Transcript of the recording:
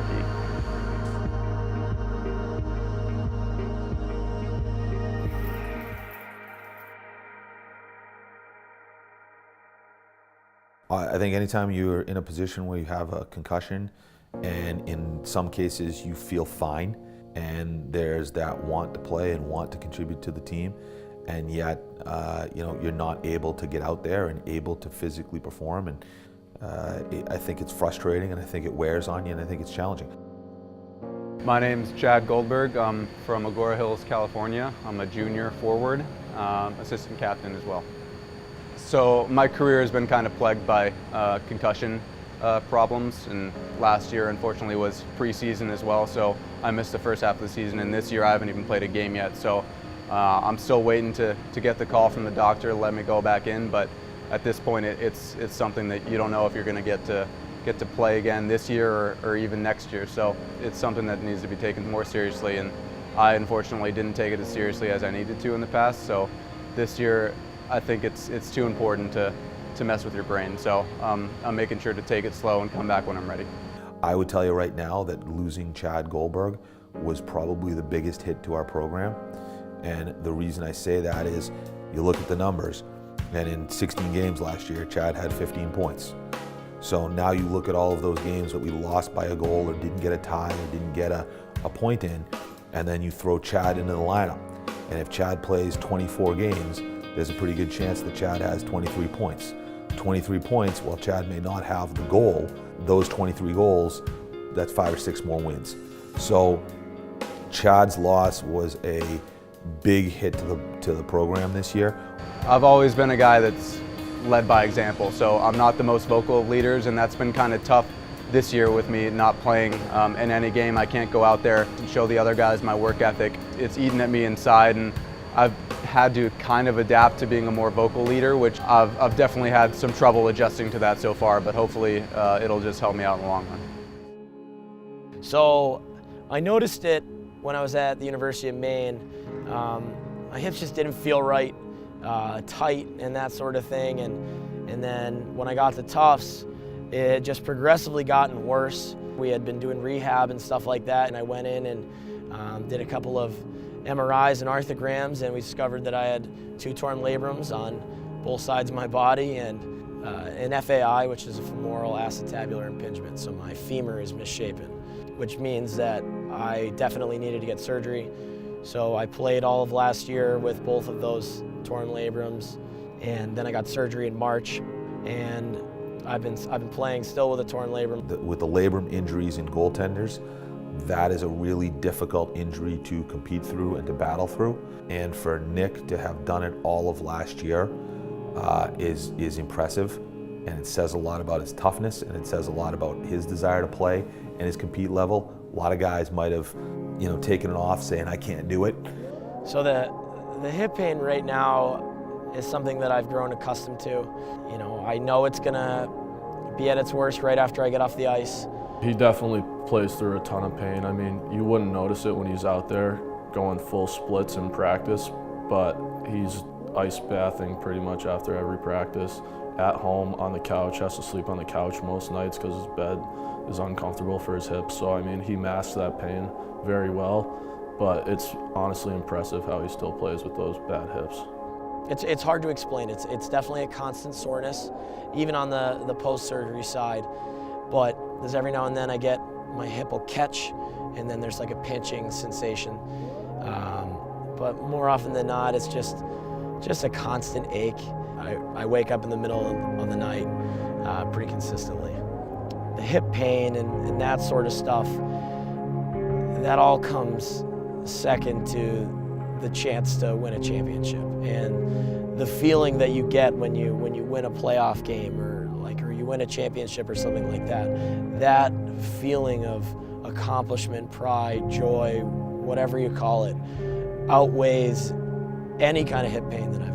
hockey. I think anytime you're in a position where you have a concussion, and in some cases you feel fine, and there's that want to play and want to contribute to the team, and yet you're not able to get out there and able to physically perform, and I think it's frustrating, and I think it wears on you, and I think it's challenging. My name's Chad Goldberg. I'm from Agoura Hills, California. I'm a junior forward, assistant captain as well. So my career has been kind of plagued by concussion problems, and last year unfortunately was preseason as well, so I missed the first half of the season, and this year I haven't even played a game yet, so I'm still waiting to get the call from the doctor to let me go back in, but at this point it's something that you don't know if you're going to get to play again this year or even next year, so it's something that needs to be taken more seriously, and I unfortunately didn't take it as seriously as I needed to in the past, so this year I think it's too important to mess with your brain, so I'm making sure to take it slow and come back when I'm ready. I would tell you right now that losing Chad Goldberg was probably the biggest hit to our program, and the reason I say that is you look at the numbers, and in 16 games last year Chad had 15 points. So now you look at all of those games that we lost by a goal or didn't get a tie or didn't get a point in, and then you throw Chad into the lineup, and if Chad plays 24 games, there's a pretty good chance that Chad has 23 points. 23 points, while Chad may not have the goal, those 23 goals, that's 5 or 6 more wins. So Chad's loss was a big hit to the program this year. I've always been a guy that's led by example, so I'm not the most vocal of leaders, and that's been kind of tough this year with me not playing in any game. I can't go out there and show the other guys my work ethic. It's eaten at me inside, and I've had to kind of adapt to being a more vocal leader, which I've definitely had some trouble adjusting to that so far, but hopefully it'll just help me out in the long run. So I noticed it when I was at the University of Maine. My hips just didn't feel right, tight and that sort of thing, and then when I got to Tufts, it had just progressively gotten worse. We had been doing rehab and stuff like that, and I went in and did a couple of MRIs and arthrograms, and we discovered that I had 2 torn labrums on both sides of my body and an FAI, which is a femoral acetabular impingement, so my femur is misshapen, which means that I definitely needed to get surgery. So I played all of last year with both of those torn labrums, and then I got surgery in March, and I've been playing still with a torn labrum. With the labrum injuries in goaltenders, that is a really difficult injury to compete through and to battle through. And for Nick to have done it all of last year is impressive. And it says a lot about his toughness, and it says a lot about his desire to play and his compete level. A lot of guys might have, taken it off saying, I can't do it. So the hip pain right now is something that I've grown accustomed to. I know it's gonna be at its worst right after I get off the ice. He definitely plays through a ton of pain. I mean, you wouldn't notice it when he's out there going full splits in practice, but he's ice bathing pretty much after every practice. At home on the couch, has to sleep on the couch most nights because his bed is uncomfortable for his hips. So I mean, he masks that pain very well, but it's honestly impressive how he still plays with those bad hips. It's hard to explain. It's definitely a constant soreness, even on the post-surgery side. But there's every now and then I get, my hip will catch, and then there's like a pinching sensation. But more often than not, it's just a constant ache. I wake up in the middle of the night pretty consistently. The hip pain and that sort of stuff, that all comes second to the chance to win a championship. And the feeling that you get when you win a playoff game or you win a championship or something like that, that feeling of accomplishment, pride, joy, whatever you call it, outweighs any kind of hip pain that I've